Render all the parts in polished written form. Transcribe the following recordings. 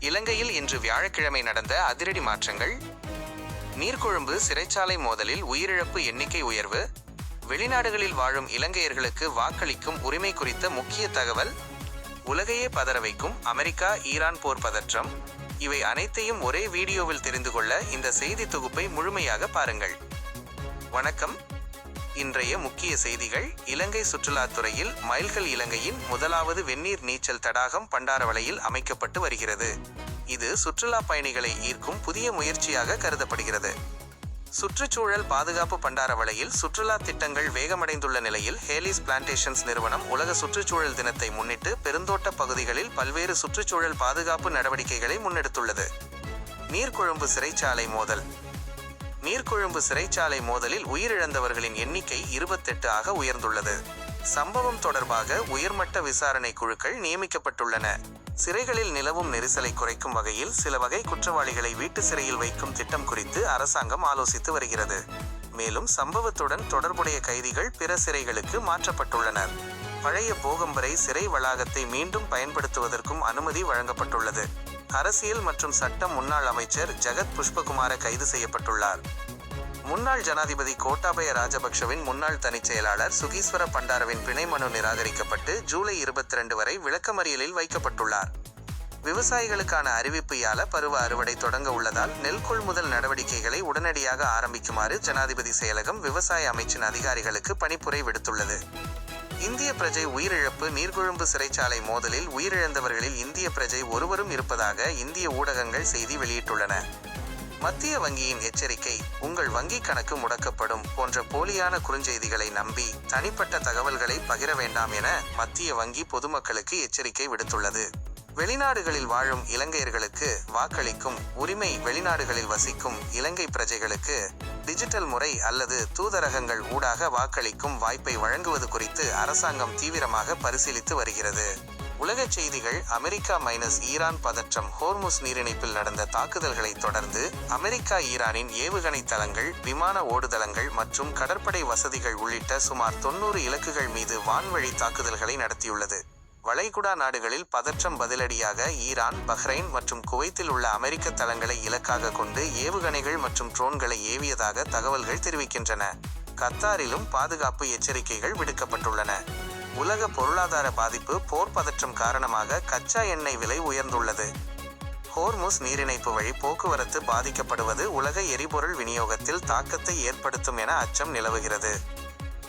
இலங்கையில் இன்று வியாழக்கிழமை நடந்த அதிரடி மாற்றங்கள். நீர்கொழும்பு சிறைச்சாலை மோதலில் உயிரிழப்பு எண்ணிக்கை உயர்வு. வெளிநாடுகளில் வாழும் இலங்கையர்களுக்கு வாக்களிக்கும் உரிமை குறித்த முக்கிய தகவல். உலகையே பதற வைக்கும் அமெரிக்கா ஈரான் போர் பதற்றம். இவை அனைத்தையும் ஒரே வீடியோவில் தெரிந்து கொள்ள இந்த செய்தி தொகுப்பை முழுமையாக பாருங்கள். வணக்கம். இன்றைய முக்கிய செய்திகள். இலங்கை சுற்றுலாத்துறையில் மைல்கல். இலங்கையின் முதலாவது வெந்நீர் நீச்சல் தடாகம் பண்டாரவளையில் அமைக்கப்பட்டு வருகிறது. இது சுற்றுலா பயணிகளை ஈர்க்கும் புதிய முயற்சியாக கருதப்படுகிறது. சுற்றுச்சூழல் பாதுகாப்பு. பண்டாரவளையில் சுற்றுலா திட்டங்கள் வேகமடைந்துள்ள நிலையில் ஹேலிஸ் பிளான்டேஷன்ஸ் நிறுவனம் உலக சுற்றுச்சூழல் தினத்தை முன்னிட்டு பெருந்தோட்ட பகுதிகளில் பல்வேறு சுற்றுச்சூழல் பாதுகாப்பு நடவடிக்கைகளை முன்னெடுத்துள்ளது. நீர்கொழும்பு சிறைச்சாலை மோதல். நீர்கொழும்பு சிறைச்சாலை மோதலில் உயிரிழந்தவர்களின் எண்ணிக்கை 28 ஆக உயர்ந்துள்ளது. சம்பவம் தொடர்பாக உயர்மட்ட விசாரணை குழுக்கள் நியமிக்கப்பட்டுள்ளன. சிறைகளில் நிலவும் நெரிசலை குறைக்கும் வகையில் சில வகை குற்றவாளிகளை வீட்டு சிறையில் வைக்கும் திட்டம் குறித்து அரசாங்கம் ஆலோசித்து வருகிறது. மேலும் சம்பவத்துடன் தொடர்புடைய கைதிகள் பிற சிறைகளுக்கு மாற்றப்பட்டுள்ளனர். பழைய போகம்பரை சிறை வளாகத்தை மீண்டும் பயன்படுத்துவதற்கும் அனுமதி வழங்கப்பட்டுள்ளது. அரசியல் மற்றும் சட்டம். முன்னாள் அமைச்சர் ஜகத் புஷ்பகுமார கைது செய்யப்பட்டுள்ளார். முன்னாள் ஜனாதிபதி கோட்டாபய ராஜபக்ஷவின் முன்னாள் தனிச் செயலாளர் சுகீஸ்வர பண்டாரவின் பிணை மனு நிராகரிக்கப்பட்டு ஜூலை 22 வரை விளக்கமறியலில் வைக்கப்பட்டுள்ளார். விவசாயிகளுக்கான அறிவிப்பு. யால பருவ அறுவடை தொடங்க உள்ளதால் நெல் கொள்முதல் நடவடிக்கைகளை உடனடியாக ஆரம்பிக்குமாறு ஜனாதிபதி செயலகம் விவசாய அமைச்சின் அதிகாரிகளுக்கு பணிப்புரை விடுத்துள்ளது. இந்திய பிரஜை உயிரிழப்பு. நீர்கொழும்பு சிறைச்சாலை மோதலில் உயிரிழந்தவர்களில் இந்திய பிரஜை ஒருவரும் இருப்பதாக இந்திய ஊடகங்கள் செய்தி வெளியிட்டுள்ளன. மத்திய வங்கியின் எச்சரிக்கை. உங்கள் வங்கி கணக்கு முடக்கப்படும் போன்ற போலியான குறுஞ்செய்திகளை நம்பி தனிப்பட்ட தகவல்களை பகிர வேண்டாம் என மத்திய வங்கி பொதுமக்களுக்கு எச்சரிக்கை விடுத்துள்ளது. வெளிநாடுகளில் வாழும் இலங்கையர்களுக்கு வாக்களிக்கும் உரிமை. வெளிநாடுகளில் வசிக்கும் இலங்கை பிரஜைகளுக்கு டிஜிட்டல் முறை அல்லது தூதரகங்கள் ஊடாக வாக்களிக்கும் வாய்ப்பை வழங்குவது குறித்து அரசாங்கம் தீவிரமாக பரிசீலித்து வருகிறது. உலகச் செய்திகள். அமெரிக்கா ஈரான் பதற்றம். ஹோர்முஸ் நீரிணைப்பில் நடந்த தாக்குதல்களை தொடர்ந்து அமெரிக்கா ஈரானின் ஏவுகணை தளங்கள், விமான ஓடுதளங்கள் மற்றும் கடற்படை வசதிகள் உள்ளிட்ட சுமார் 90 இலக்குகள் மீது வான்வழி தாக்குதல்களை நடத்தியுள்ளது. வளைகுடா நாடுகளில் பதற்றம். பதிலடியாக ஈரான், பஹ்ரைன் மற்றும் குவைத்தில் உள்ள அமெரிக்க தளங்களை இலக்காக கொண்டு ஏவுகணைகள் மற்றும் ட்ரோன்களை ஏவியதாக தகவல்கள் தெரிவிக்கின்றன. கத்தாரிலும் பாதுகாப்பு எச்சரிக்கைகள் விடுக்கப்பட்டுள்ளன. உலக பொருளாதார பாதிப்பு. போர் பதற்றம் காரணமாக கச்சா எண்ணெய் விலை உயர்ந்துள்ளது. ஹோர்முஸ் நீரிணைப்பு வழி போக்குவரத்து பாதிக்கப்படுவது உலக எரிபொருள் விநியோகத்தில் தாக்கத்தை ஏற்படுத்தும் என அச்சம் நிலவுகிறது.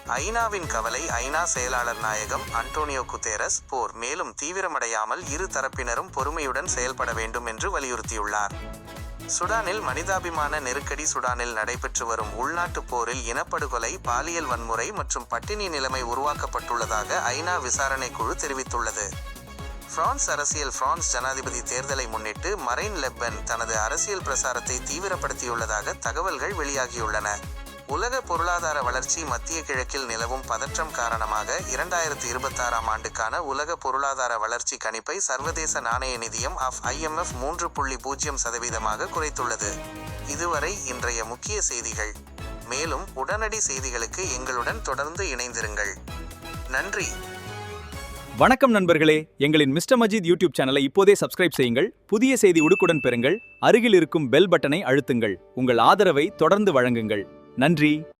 ஐநாவின் கவலை. ஐநா செயலாளர் நாயகம் அன்டோனியோ குதேரஸ் போர் மேலும் தீவிரமடையாமல் இரு தரப்பினரும் பொறுமையுடன் செயல்பட வேண்டும் என்று வலியுறுத்தியுள்ளார். சுடானில் மனிதாபிமான நெருக்கடி. சுடானில் நடைபெற்று வரும் உள்நாட்டுப் போரில் இனப்படுகொலை, பாலியல் வன்முறை மற்றும் பட்டினி நிலைமை உருவாக்கப்பட்டுள்ளதாக ஐநா விசாரணை குழு தெரிவித்துள்ளது. பிரான்ஸ் அரசியல். பிரான்ஸ் ஜனாதிபதி தேர்தலை முன்னிட்டு மரைன் லெப்பென் தனது அரசியல் பிரசாரத்தை தீவிரப்படுத்தியுள்ளதாக தகவல்கள் வெளியாகியுள்ளன. உலக பொருளாதார வளர்ச்சி. மத்திய கிழக்கில் நிலவும் பதற்றம் காரணமாக 2026ஆம் ஆண்டுக்கான உலக பொருளாதார வளர்ச்சி கணிப்பை சர்வதேச நாணய நிதியம் IMF 3.0% குறைத்துள்ளது. இதுவரை இன்றைய முக்கிய செய்திகள். மேலும் உடனடி செய்திகளுக்கு எங்களுடன் தொடர்ந்து இணைந்திருங்கள். நன்றி. வணக்கம் நண்பர்களே, எங்களின் மிஸ்டர் மஜித் யூடியூப் சேனலை இப்போதே சப்ஸ்கிரைப் செய்யுங்கள். புதிய செய்தி உடனுக்குடன் பெறுங்கள். அருகில் இருக்கும் பெல் பட்டனை அழுத்துங்கள். உங்கள் ஆதரவை தொடர்ந்து வழங்குங்கள். நன்றி.